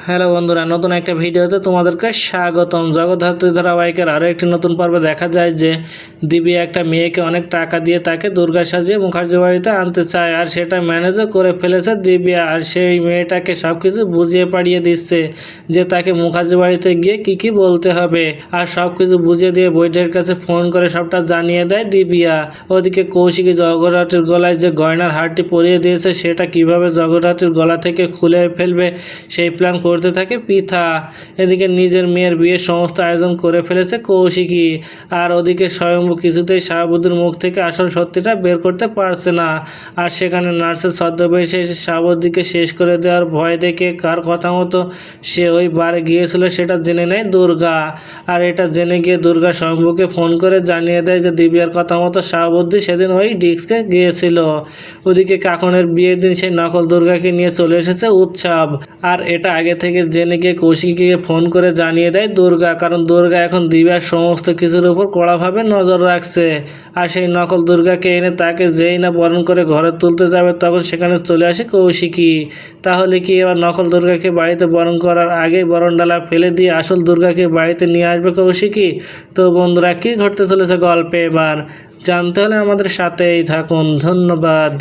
Hello বন্ধুরা, নতুন একটা ভিডিওতে তোমাদেরকে স্বাগতম। জগদ্ধাত্রী ধারাবাহিকের আরও একটি নতুন পর্বে দেখা যায় যে দিব্যি একটা মেয়েকে অনেক টাকা দিয়ে তাকে দুর্গা সাজিয়ে মুখার্জি বাড়িতে আনতে চায়, আর সেটা ম্যানেজও করে ফেলেছে দিব্যা। আর সেই মেয়েটাকে সব কিছু বুঝিয়ে পাড়িয়ে দিচ্ছে যে তাকে মুখার্জি বাড়িতে গিয়ে কি বলতে হবে, আর সব কিছু বুঝিয়ে দিয়ে বৈঠের কাছে ফোন করে সবটা জানিয়ে দেয় দিব্যা। ওদিকে কৌশিকী জগদ্ধাত্রীর গলায় যে গয়নার হারটি পরিয়ে দিয়েছে সেটা কিভাবে জগদ্ধাত্রীর গলা থেকে খুলে ফেলবে সেই প্ল্যান করতে থাকে পৃথা। এদিকে নিজের মেয়ের বিয়ের সমস্ত আয়োজন করে ফেলেছে কৌশিকী, আর ওদিকে স্বয়ম্ভু কিছুতেই শাহাবুদ্দির মুখ থেকে আসল সত্যিটা বের করতে পারছে না। আর সেখানে নার্সের ছদ্মবেশে এসে শাহাবুদ্দিকে শেষ করে দেওয়ার ভয় দেখে কার কথা মতো সে ওই বারে গিয়েছিল সেটা জেনে নেয় দুর্গা। আর এটা জেনে গিয়ে দুর্গা স্বয়ম্ভুকে ফোন করে জানিয়ে দেয় যে দিব্যার কথা মতো শাহাবুদ্দি সেদিন ওই ডিস্কে গিয়েছিল। ওদিকে কাকনের বিয়ের দিন সেই নকল দুর্গাকে নিয়ে চলে এসেছে উৎসব, আর এটা আগে থেকে জেনে গিয়ে কৌশিকীকে ফোন করে জানিয়ে দেয় দুর্গা, কারণ দুর্গা এখন দিব্যার সমস্ত কিছুর উপর কড়াভাবে নজর রাখছে। আর সেই নকল দুর্গাকে এনে তাকে যেই না বরণ করে ঘরে তুলতে যাবে তখন সেখানে চলে আসে কৌশিকী। তাহলে কি এবার নকল দুর্গাকে বাড়িতে বরণ করার আগেই বরণডালা ফেলে দিয়ে আসল দুর্গাকে বাড়িতে নিয়ে আসবে কৌশিকী? তো বন্ধুরা, কি ঘটতে চলেছে গল্পে এবার জানতে হলে আমাদের সাথেই থাকুন। ধন্যবাদ।